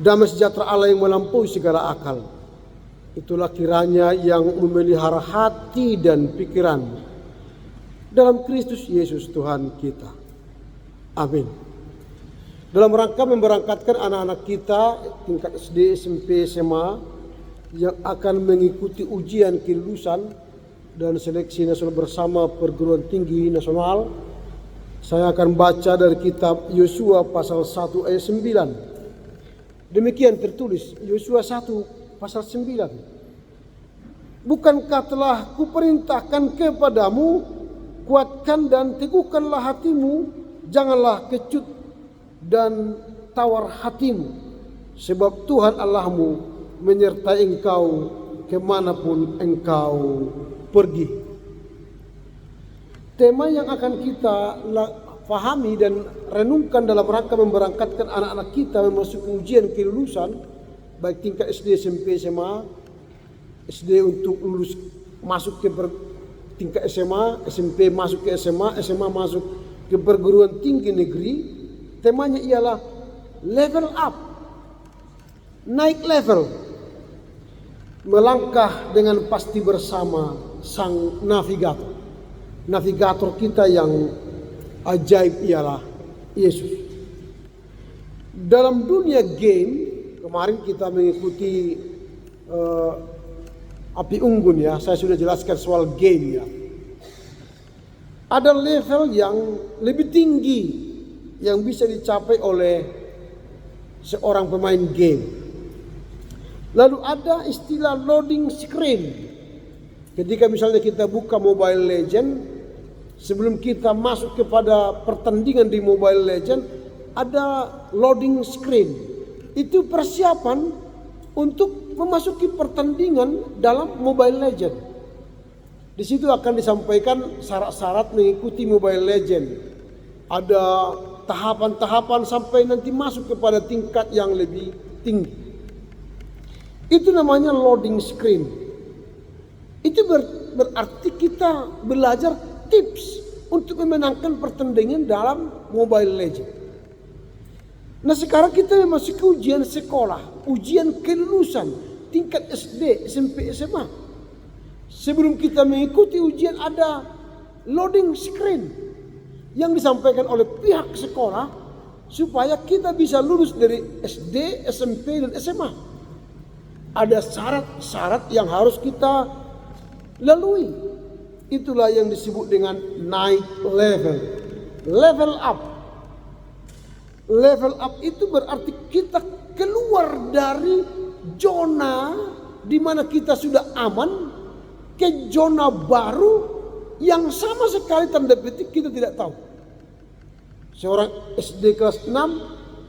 damai sejahtera Allah yang melampaui segala akal. Itulah kiranya yang memelihara hati dan pikiran dalam Kristus Yesus Tuhan kita. Amin. Dalam rangka memberangkatkan anak-anak kita tingkat SD, SMP, SMA yang akan mengikuti ujian kelulusan dan seleksi nasional bersama perguruan tinggi nasional, saya akan baca dari kitab Yosua pasal 1 ayat 9. Demikian tertulis, Yosua 1 pasal 9. Bukankah telah kuperintahkan kepadamu, kuatkan dan teguhkanlah hatimu, janganlah kecut dan tawar hatimu, sebab Tuhan Allahmu menyertai engkau kemanapun engkau pergi. Tema yang akan kita pahami dan renungkan dalam rangka memberangkatkan anak-anak kita memasuki ujian kelulusan, baik tingkat SD, SMP, SMA. SD untuk lulus masuk ke tingkat SMA, SMP masuk ke SMA, SMA masuk ke perguruan tinggi negeri. Temanya ialah level up, naik level, melangkah dengan pasti bersama sang navigator. Navigator kita yang ajaib ialah Yesus. Dalam dunia game, kemarin kita mengikuti api unggun ya, saya sudah jelaskan soal game ya. Ada level yang lebih tinggi yang bisa dicapai oleh seorang pemain game. Lalu ada istilah loading screen. Ketika misalnya kita buka Mobile Legend, sebelum kita masuk kepada pertandingan di Mobile Legend, ada loading screen. Itu persiapan untuk memasuki pertandingan dalam Mobile Legend. Di situ akan disampaikan syarat-syarat mengikuti Mobile Legend. Ada tahapan-tahapan sampai nanti masuk kepada tingkat yang lebih tinggi. Itu namanya loading screen. Itu berarti kita belajar tips untuk memenangkan pertandingan dalam Mobile Legend. Nah, sekarang kita memasuki ujian sekolah, ujian kelulusan tingkat SD, SMP, SMA. Sebelum kita mengikuti ujian ada loading screen yang disampaikan oleh pihak sekolah supaya kita bisa lulus dari SD, SMP, dan SMA. Ada syarat-syarat yang harus kita lalui. Itulah yang disebut dengan naik level, level up. Level up itu berarti kita keluar dari zona di mana kita sudah aman ke zona baru yang sama sekali tanda petik kita tidak tahu. Seorang SD kelas 6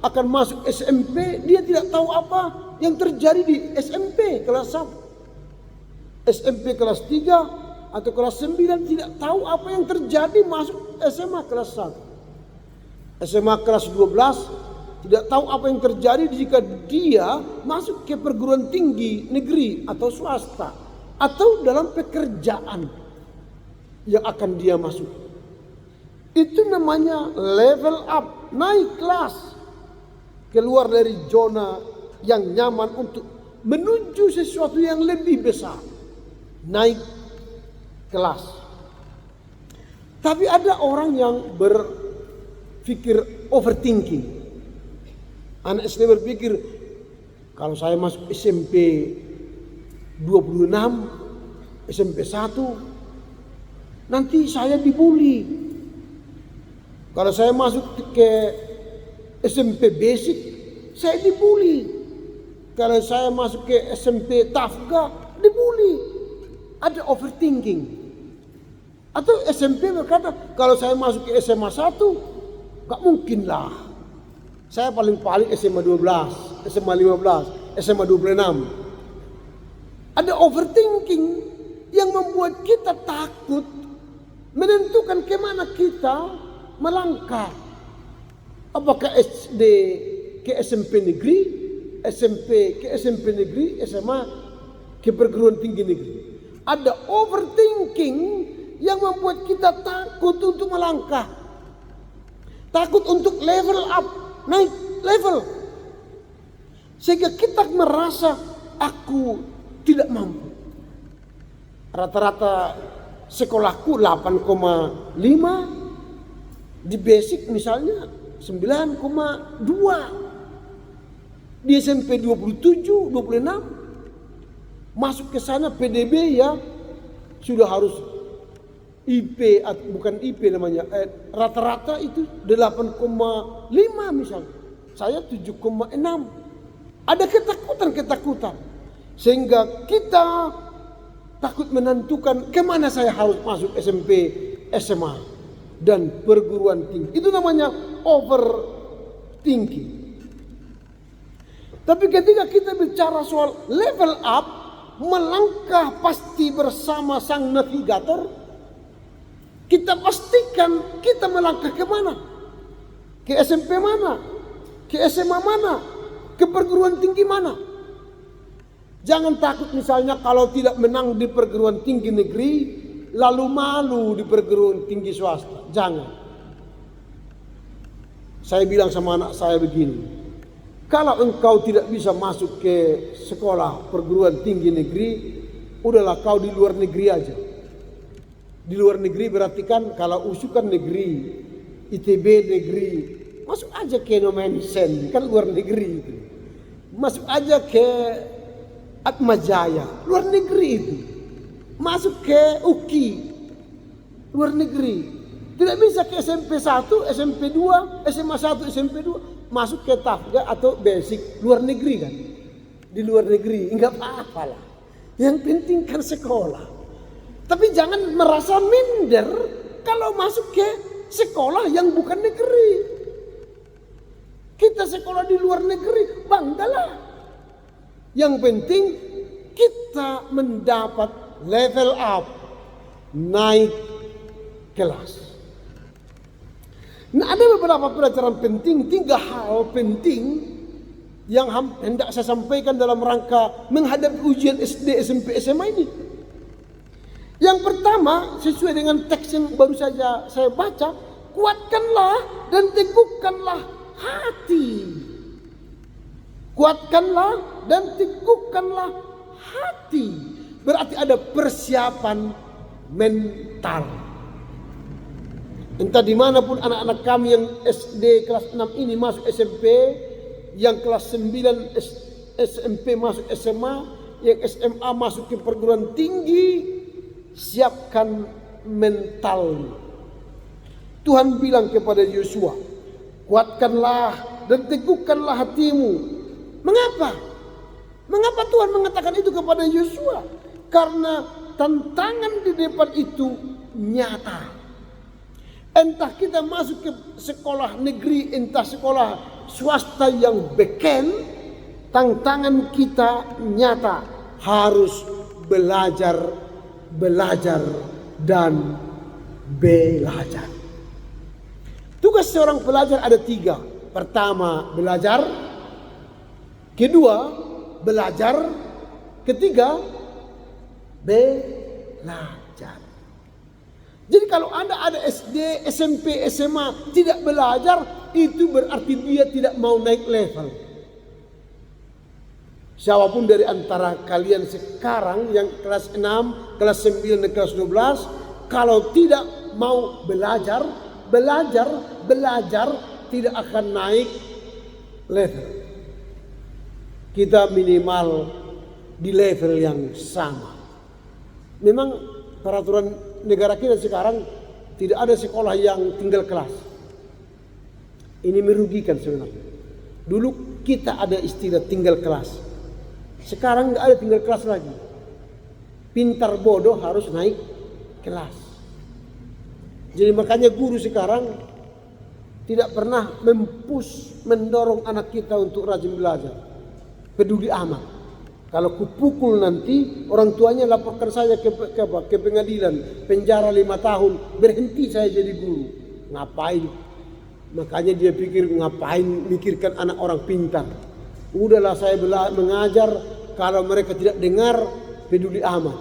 akan masuk SMP, dia tidak tahu apa yang terjadi di SMP kelas 1. SMP kelas 3 atau kelas 9 tidak tahu apa yang terjadi masuk SMA kelas 1. SMA kelas 12 tidak tahu apa yang terjadi jika dia masuk ke perguruan tinggi negeri atau swasta atau dalam pekerjaan yang akan dia masuk. Itu namanya level up, naik kelas, keluar dari zona yang nyaman untuk menuju sesuatu yang lebih besar, naik kelas. Tapi ada orang yang berpikir overthinking. Anak SD berpikir, kalau saya masuk SMP 26, SMP 1, nanti saya dibully. Kalau saya masuk ke SMP basic, saya dibully. Kalau saya masuk ke SMP Tafga, dibully. Ada overthinking. Atau SMP berkata, kalau saya masuk ke SMA 1, gak mungkin lah. Saya paling-paling SMA 12, SMA 15, SMA 26. Ada overthinking yang membuat kita takut menentukan kemana kita melangkah. Apakah SD ke SMP negeri, SMP ke SMP negeri, SMA ke perguruan tinggi negeri. Ada overthinking yang membuat kita takut untuk melangkah. Takut untuk level up, naik level. Sehingga kita merasa aku tidak mampu. Rata-rata sekolahku 8,5, di basic misalnya 9,2, di SMP 27, 26, masuk ke sana PDB ya sudah harus IP, bukan IP namanya, rata-rata itu 8,5 misalnya, saya 7,6. Ada ketakutan sehingga kita takut menentukan kemana saya harus masuk SMP, SMA, dan perguruan tinggi. Itu namanya overthinking. Tapi ketika kita bicara soal level up, melangkah pasti bersama sang navigator, kita pastikan kita melangkah ke mana? Ke SMP mana? Ke SMA mana? Ke perguruan tinggi mana? Jangan takut misalnya kalau tidak menang di perguruan tinggi negeri, lalu malu di perguruan tinggi swasta. Jangan. Saya bilang sama anak saya begini, kalau engkau tidak bisa masuk ke sekolah perguruan tinggi negeri, udahlah kau di luar negeri aja. Di luar negeri berarti kan kalau usukan negeri, ITB negeri, masuk aja ke Nomensen, kan luar negeri itu. Masuk aja ke Atmajaya, luar negeri itu. Masuk ke UKI, luar negeri. Tidak bisa ke SMP 1, SMP 2, SMA 1, SMP 2, masuk ke Tafga atau basic, luar negeri kan. Di luar negeri, enggak apa-apa lah. Yang penting kan sekolah. Tapi jangan merasa minder kalau masuk ke sekolah yang bukan negeri. Kita sekolah di luar negeri, banggalah. Yang penting kita mendapat level up, naik kelas. Nah, ada beberapa pelajaran penting, 3 hal penting yang hendak saya sampaikan dalam rangka menghadapi ujian SD, SMP, SMA ini. Yang pertama, sesuai dengan teks yang baru saja saya baca, kuatkanlah dan teguhkanlah hati. Kuatkanlah dan teguhkanlah hati. Berarti ada persiapan mental. Entah dimanapun anak-anak kami yang SD kelas 6 ini masuk SMP, yang kelas 9 SMP masuk SMA, yang SMA masuk ke perguruan tinggi, siapkan mental. Tuhan bilang kepada Yosua, kuatkanlah dan teguhkanlah hatimu. Mengapa? Mengapa Tuhan mengatakan itu kepada Yosua? Karena tantangan di depan itu nyata. Entah kita masuk ke sekolah negeri, entah sekolah swasta yang beken, tantangan kita nyata. Harus belajar dan belajar. Tugas seorang pelajar ada 3. Pertama, belajar. Kedua, belajar. Ketiga, belajar. Jadi kalau Anda ada SD, SMP, SMA tidak belajar, itu berarti dia tidak mau naik level. Siapapun dari antara kalian sekarang yang kelas 6, kelas 9, dan kelas 12, kalau tidak mau belajar, tidak akan naik level. Kita minimal di level yang sama. Memang peraturan negara kita sekarang tidak ada sekolah yang tinggal kelas. Ini merugikan sebenarnya. Dulu kita ada istilah tinggal kelas. Sekarang nggak ada tinggal kelas lagi. Pintar bodoh harus naik kelas. Jadi makanya guru sekarang tidak pernah mendorong anak kita untuk rajin belajar. Peduli amat. Kalau kupukul nanti orang tuanya laporkan saya ke pengadilan, penjara 5 tahun, berhenti saya jadi guru. Ngapain? Makanya dia pikir ngapain mikirkan anak orang pintar. Udahlah saya mengajar, kalau mereka tidak dengar peduli amat.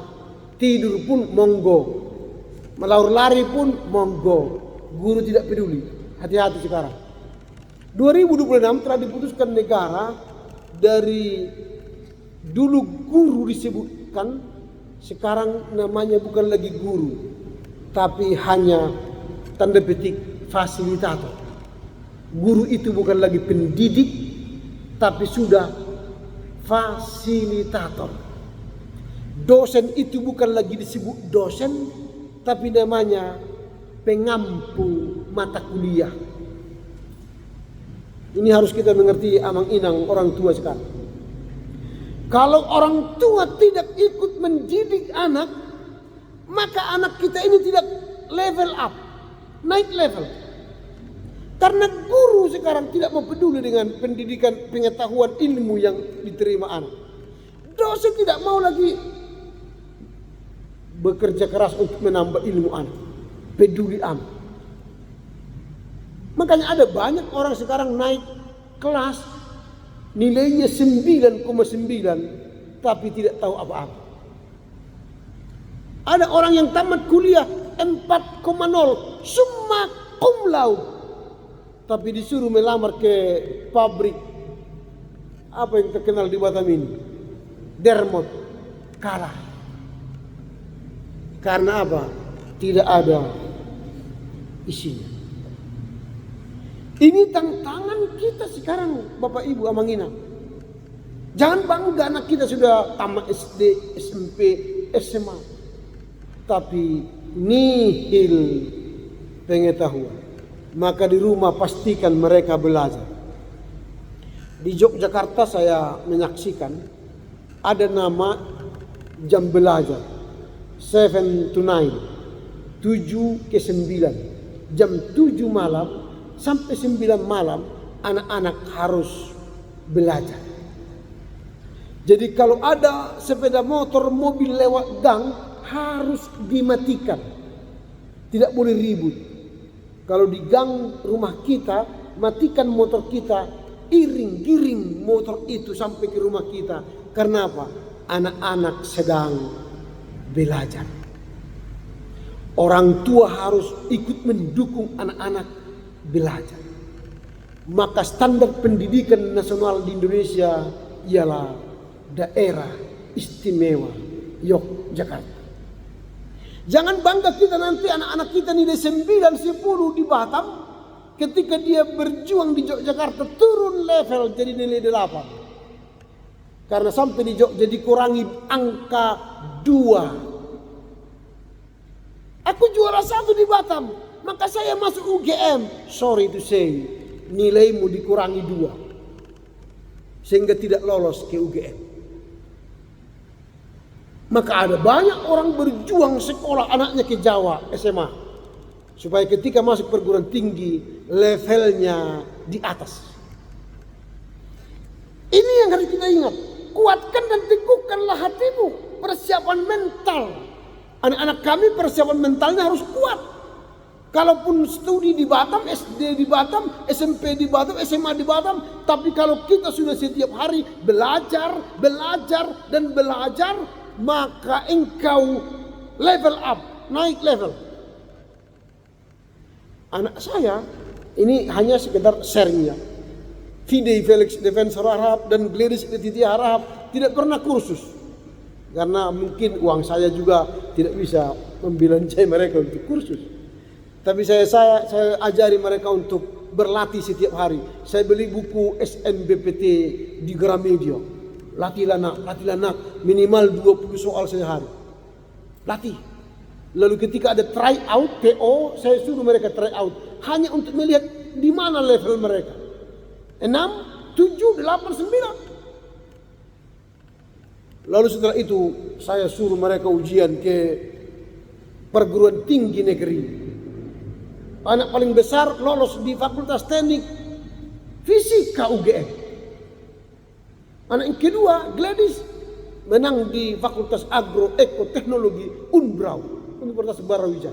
Tidur pun monggo, melaur lari pun monggo. Guru tidak peduli. Hati-hati sekarang. 2026 telah diputuskan negara dari dulu guru disebutkan, sekarang namanya bukan lagi guru, tapi hanya tanda petik fasilitator. Guru itu bukan lagi pendidik, tapi sudah fasilitator. Dosen itu bukan lagi disebut dosen, tapi namanya pengampu mata kuliah. Ini harus kita mengerti amang-inang orang tua sekarang. Kalau orang tua tidak ikut mendidik anak, maka anak kita ini tidak level up, naik level. Karena guru sekarang tidak mau peduli dengan pendidikan, pengetahuan, ilmu yang diterima anak. Dosen tidak mau lagi bekerja keras untuk menambah ilmu anak, peduli amat. Makanya ada banyak orang sekarang naik kelas nilainya 9,9 tapi tidak tahu apa-apa. Ada orang yang tamat kuliah 4,0 summa cum laude, tapi disuruh melamar ke pabrik apa yang terkenal di Batam ini, Dermot, kalah. Karena apa? Tidak ada isinya. Ini tantangan kita sekarang, Bapak Ibu amang-inang. Jangan bangga anak kita sudah tamat SD, SMP, SMA, tapi nihil pengetahuan. Maka di rumah pastikan mereka belajar. Di Yogyakarta saya menyaksikan ada nama jam belajar 7 to 9, 7 ke 9, jam 7 malam sampai 9 malam anak-anak harus belajar. Jadi kalau ada sepeda motor, mobil lewat gang harus dimatikan. Tidak boleh ribut. Kalau di gang rumah kita, matikan motor kita, giring motor itu sampai ke rumah kita. Karena apa? Anak-anak sedang belajar. Orang tua harus ikut mendukung anak-anak belajar. Maka standar pendidikan nasional di Indonesia ialah Daerah Istimewa Yogyakarta. Jangan bangga kita nanti anak-anak kita nilai 9, 10 di Batam, ketika dia berjuang di Yogyakarta turun level jadi nilai 8. Karena sampai di Jogja dikurangi angka 2. Aku juara 1 di Batam, maka saya masuk UGM. Sorry to say, nilaimu dikurangi 2. Sehingga tidak lolos ke UGM. Maka ada banyak orang berjuang sekolah anaknya ke Jawa, SMA. Supaya ketika masuk perguruan tinggi, levelnya di atas. Ini yang harus kita ingat. Kuatkan dan teguhkanlah hatimu. Persiapan mental. Anak-anak kami persiapan mentalnya harus kuat. Kalaupun studi di Batam, SD di Batam, SMP di Batam, SMA di Batam. Tapi kalau kita sudah setiap hari belajar, maka engkau level up, naik level. Anak saya, ini hanya sekedar sharingnya. Fidei Felix Defensor Harahap dan Gladys Letitia Harahap tidak pernah kursus. Karena mungkin uang saya juga tidak bisa membilanjai mereka untuk kursus. Tapi saya ajari mereka untuk berlatih setiap hari. Saya beli buku SNBPT di Gramedia. Latihlah nak, minimal 20 soal sehari. Latih. Lalu ketika ada try out, TO, saya suruh mereka try out. Hanya untuk melihat di mana level mereka. 6, 7, 8, 9. Lalu setelah itu saya suruh mereka ujian ke perguruan tinggi negeri. Anak paling besar lolos di Fakultas Teknik Fisika UGM. Anak yang kedua, Gladys, menang di Fakultas Agro Eko Teknologi Unbrau, Universitas Brawijaya.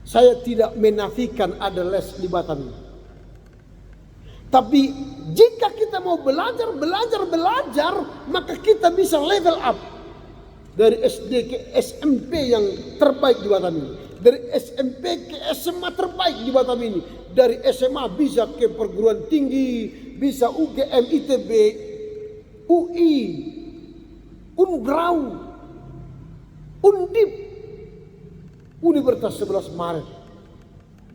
Saya tidak menafikan ada les di Batam ini. Tapi jika kita mau belajar, maka kita bisa level up. Dari SD ke SMP yang terbaik di Batam ini. Dari SMP ke SMA terbaik di Batam ini. Dari SMA bisa ke perguruan tinggi, bisa UGM, ITB, UI, Ungrau, Undip, Universitas 11 Maret,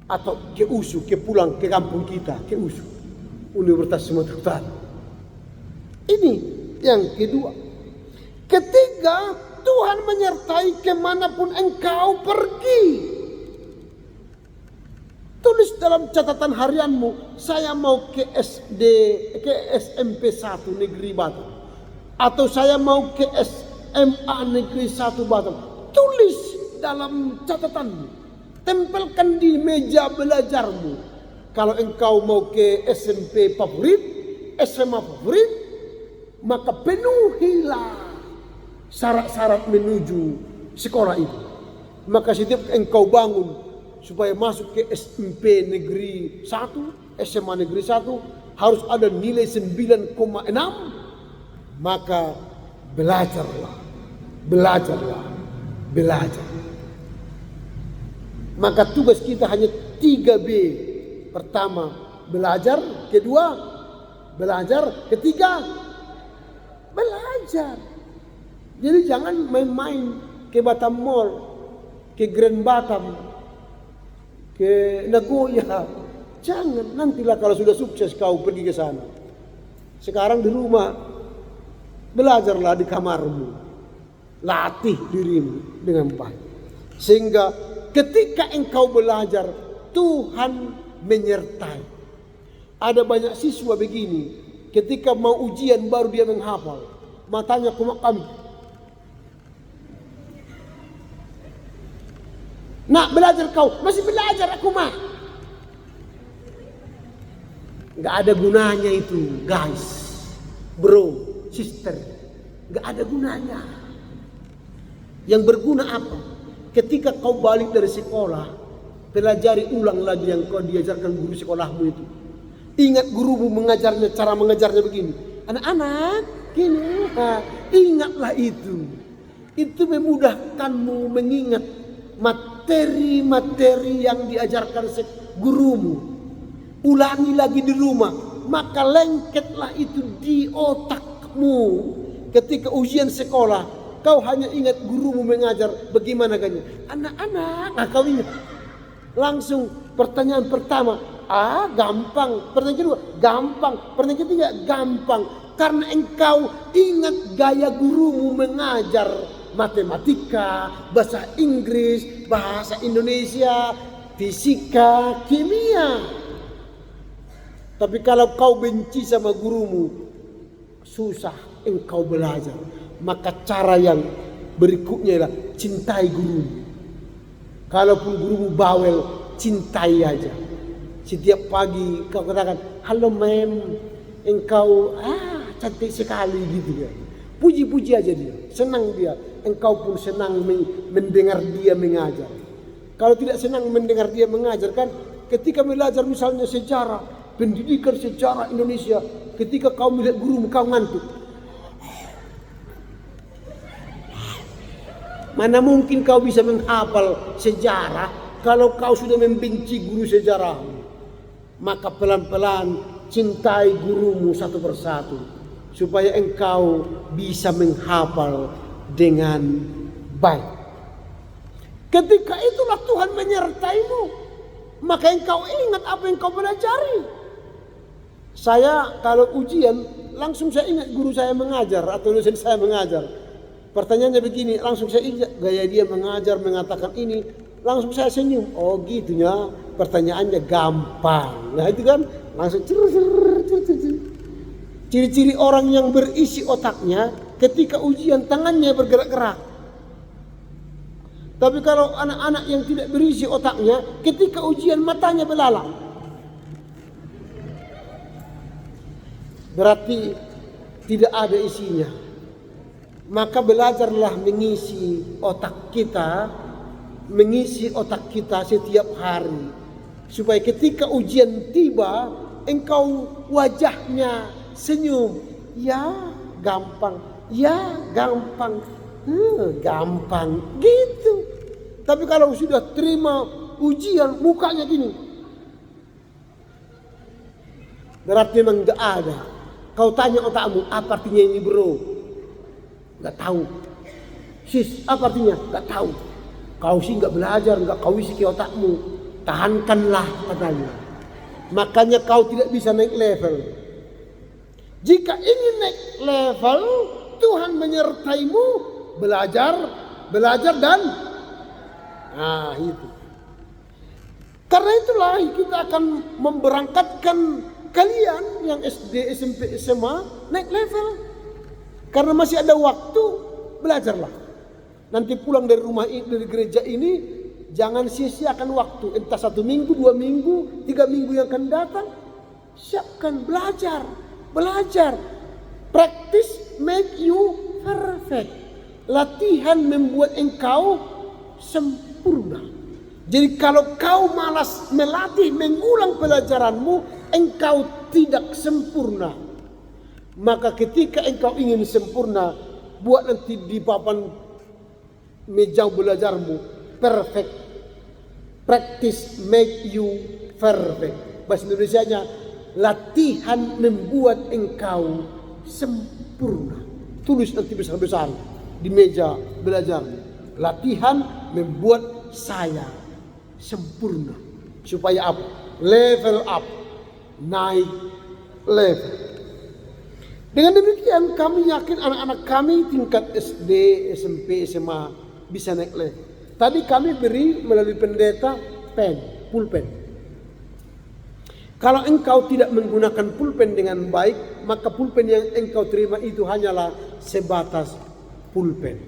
atau ke USU, ke pulang ke kampung kita, ke USU, Universitas Sumatera Utara. Ini yang kedua. Ketiga, Tuhan menyertai kemanapun engkau pergi. Tulis dalam catatan harianmu, saya mau ke SMP 1 Negeri Batam, atau saya mau ke SMA Negeri 1 Batam. Tulis dalam catatanmu, tempelkan di meja belajarmu. Kalau engkau mau ke SMP favorit, SMA favorit, maka penuhilah syarat-syarat menuju sekolah itu. Maka setiap engkau bangun supaya masuk ke SMP Negeri 1, SMA Negeri 1, harus ada nilai 9,6. Maka belajarlah. Maka tugas kita hanya 3B. Pertama, belajar. Kedua, belajar. Ketiga, belajar. Jadi jangan main-main ke Batam Mall, ke Grand Batam, ke Nagoya. Jangan, nantilah kalau sudah sukses kau pergi ke sana. Sekarang di rumah, belajarlah di kamarmu. Latih dirimu dengan baik. Sehingga ketika engkau belajar, Tuhan menyertai. Ada banyak siswa begini, ketika mau ujian baru dia menghafal. Matanya kumak-kamik. Nak belajar kau, masih belajar aku mah. Gak ada gunanya itu guys, bro, sister. Gak ada gunanya. Yang berguna apa? Ketika kau balik dari sekolah, pelajari ulang lagi yang kau diajarkan guru sekolahmu itu. Ingat gurumu mengajarnya, cara mengajarnya begini. Anak-anak, gini, ingatlah itu. Itu memudahkanmu mengingat materi-materi yang diajarkan gurumu. Ulangi lagi di rumah, maka lengketlah itu di otakmu. Ketika ujian sekolah, kau hanya ingat gurumu mengajar bagaimana ganya. Anak-anak, nah kau ingat. Langsung pertanyaan pertama, gampang. Pertanyaan kedua, gampang. Pertanyaan ketiga, gampang. Karena engkau ingat gaya gurumu mengajar matematika, bahasa Inggris, bahasa Indonesia, fisika, kimia. Tapi kalau kau benci sama gurumu, susah engkau belajar. Maka cara yang berikutnya adalah cintai gurumu. Kalaupun gurumu bawel, cintai aja. Setiap pagi kau katakan, halo mem, engkau cantik sekali gitu ya. Puji-puji aja dia, senang dia. Engkau pun senang mendengar dia mengajar. Kalau tidak senang mendengar dia mengajar kan, ketika belajar misalnya sejarah, pendidikan sejarah Indonesia, ketika kau melihat gurumu kau ngantuk. Mana mungkin kau bisa menghafal sejarah kalau kau sudah membenci guru sejarahmu. Maka pelan-pelan cintai gurumu satu persatu, supaya engkau bisa menghafal dengan baik. Ketika itulah Tuhan menyertaimu, maka engkau ingat apa yang kau pelajari. Saya kalau ujian langsung saya ingat guru saya mengajar atau dosen saya mengajar. Pertanyaannya begini, langsung saya ingat gaya dia mengajar, mengatakan ini, langsung saya senyum. Oh gitunya, pertanyaannya gampang. Nah itu kan langsung ciri-ciri orang yang berisi otaknya ketika ujian tangannya bergerak-gerak. Tapi kalau anak-anak yang tidak berisi otaknya ketika ujian matanya belalak. Berarti tidak ada isinya. Maka belajarlah mengisi otak kita setiap hari. Supaya ketika ujian tiba, engkau wajahnya senyum. Ya gampang, gampang gitu. Tapi kalau sudah terima ujian, mukanya gini. berarti memang gak ada. Kau tanya otakmu, apa artinya ini bro? Gak tahu. Sis, apa artinya? Gak tahu. Kau sih gak belajar, gak kau isi ke otakmu. Tahankanlah katanya. Makanya kau tidak bisa naik level. Jika ingin naik level, Tuhan menyertaimu, belajar dan itu. Karena itulah kita akan memberangkatkan kalian yang SD, SMP, SMA naik level. Karena masih ada waktu, belajarlah. Nanti pulang dari rumah ini, dari gereja ini, jangan sia-siakan waktu. Entah 1 minggu, 2 minggu, 3 minggu yang akan datang. Siapkan, belajar. Practice make you perfect. Latihan membuat engkau sempurna. Jadi kalau kau malas melatih, mengulang pelajaranmu, engkau tidak sempurna. Maka ketika engkau ingin sempurna, buat nanti di papan meja belajarmu perfect. Practice make you perfect. Bahasa Indonesianya, latihan membuat engkau sempurna. Tulis nanti besar-besar di meja belajar. Latihan membuat saya sempurna. Supaya apa? Level up. Naik level. Dengan demikian kami yakin anak-anak kami tingkat SD, SMP, SMA bisa naik level. Tadi kami beri melalui pendeta pulpen. Kalau engkau tidak menggunakan pulpen dengan baik, maka pulpen yang engkau terima itu hanyalah sebatas pulpen.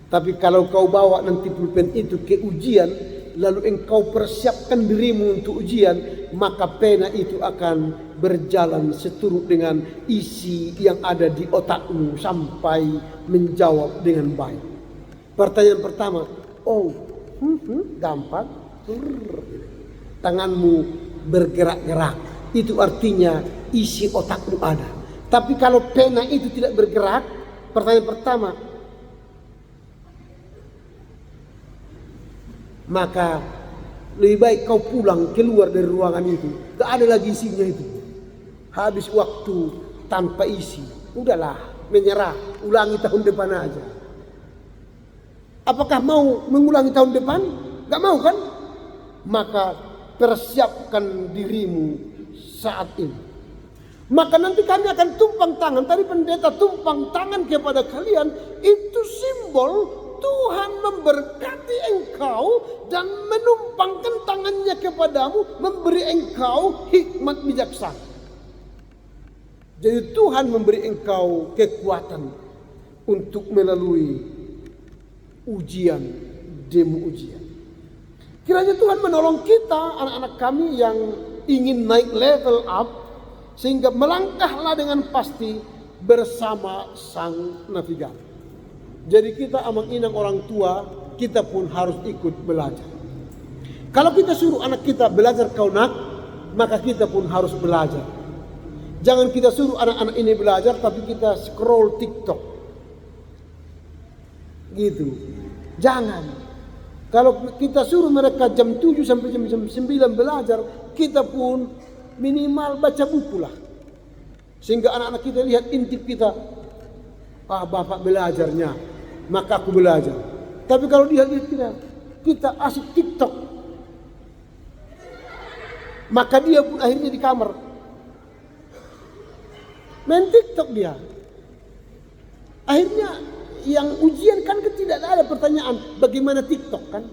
Tapi kalau kau bawa nanti pulpen itu ke ujian, lalu engkau persiapkan dirimu untuk ujian, maka pena itu akan berjalan seturut dengan isi yang ada di otakmu sampai menjawab dengan baik. Pertanyaan pertama, gampang. Tanganmu bergerak-gerak, itu artinya isi otakmu ada. Tapi kalau pena itu tidak bergerak, pertanyaan pertama, maka lebih baik kau pulang keluar dari ruangan itu. Gak ada lagi isinya itu. Habis waktu tanpa isi. Udahlah, menyerah. Ulangi tahun depan aja. Apakah mau mengulangi tahun depan? Gak mau kan? Maka persiapkan dirimu saat ini. Maka nanti kami akan tumpang tangan. Tadi pendeta tumpang tangan kepada kalian. Itu simbol Tuhan memberkati engkau dan menumpangkan tangannya kepadamu, memberi engkau hikmat bijaksana. Jadi Tuhan memberi engkau kekuatan untuk melalui ujian demi ujian. Kiranya Tuhan menolong kita, anak-anak kami yang ingin naik level up, sehingga melangkahlah dengan pasti bersama Sang Navigator. Jadi kita amang-inang orang tua, kita pun harus ikut belajar. Kalau kita suruh anak kita belajar kau nak, maka kita pun harus belajar. Jangan kita suruh anak-anak ini belajar, tapi kita scroll TikTok. Gitu. Jangan. Kalau kita suruh mereka jam 7 sampai jam 9 belajar, kita pun minimal baca buku lah. Sehingga anak-anak kita lihat intip kita, bapak belajarnya, maka aku belajar. Tapi kalau dia lihat kita asik TikTok, maka dia pun akhirnya di kamar main TikTok dia. Akhirnya yang ujian kan tidak ada pertanyaan bagaimana TikTok kan.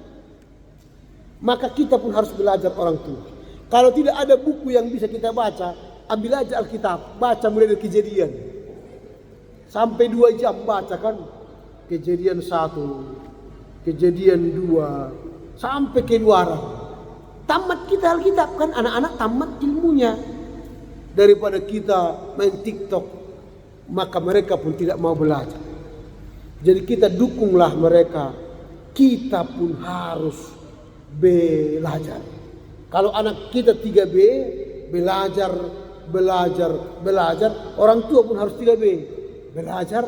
Maka kita pun harus belajar orang tua. Kalau tidak ada buku yang bisa kita baca, ambil aja Alkitab, baca mulai dari Kejadian. Sampai 2 jam baca kan. Kejadian 1, Kejadian 2, sampai Keluaran. Tamat kita Alkitab kan, anak-anak tamat ilmunya. Daripada kita main TikTok, maka mereka pun tidak mau belajar. Jadi kita dukunglah mereka. Kita pun harus belajar. Kalau anak kita 3B, belajar. Orang tua pun harus 3B. Belajar.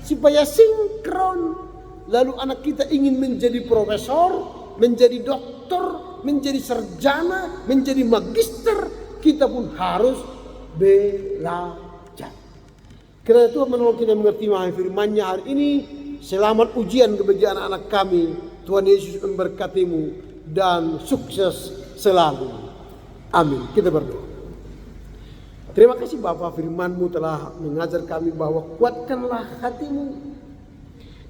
Supaya sinkron. Lalu anak kita ingin menjadi profesor, menjadi dokter, menjadi sarjana, menjadi magister, kita pun harus belajar. Karena Tuhan menolong kita mengerti firman-Nya hari ini. Selamat ujian bagi anak-anak kami. Tuhan Yesus memberkatimu dan sukses selalu. Amin. Kita berdoa. Terima kasih Bapa, firman-Mu telah mengajar kami bahwa kuatkanlah hatimu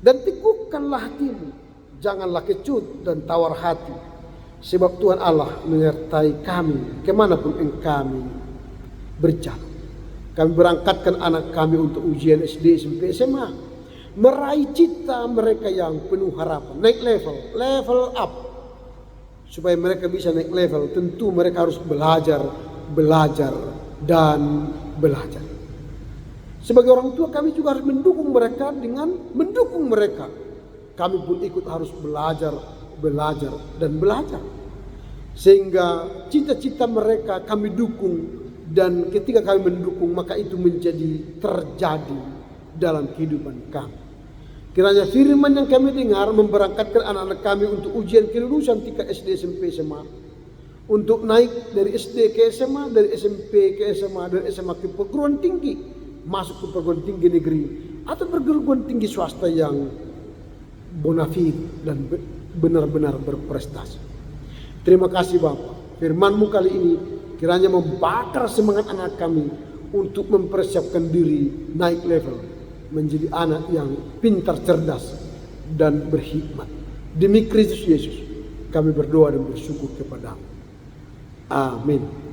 dan teguhkanlah hatimu. Janganlah kecut dan tawar hati. Sebab Tuhan Allah menyertai kami kemanapun kami berjalan. Kami berangkatkan anak kami untuk ujian SD, SMP, SMA. Meraih cita mereka yang penuh harapan. Naik level up. Supaya mereka bisa naik level, tentu mereka harus belajar, dan belajar. Sebagai orang tua kami juga harus mendukung mereka dengan mendukung mereka. Kami pun ikut harus belajar, dan belajar. Sehingga cita-cita mereka kami dukung. Dan ketika kami mendukung, maka itu menjadi terjadi dalam kehidupan kami. Kiranya firman yang kami dengar memberangkatkan anak-anak kami untuk ujian kelulusan tingkat SD, SMP, SMA. Untuk naik dari SD ke SMA, dari SMP ke SMA, dari SMA ke perguruan tinggi. Masuk ke perguruan tinggi negeri. Atau perguruan tinggi swasta yang bonafide dan benar-benar berprestasi. Terima kasih Bapak. Firman-Mu kali ini kiranya membakar semangat anak kami untuk mempersiapkan diri naik level. Menjadi anak yang pintar, cerdas, dan berhikmat. Demi Kristus Yesus kami berdoa dan bersyukur kepada-Mu. Amin.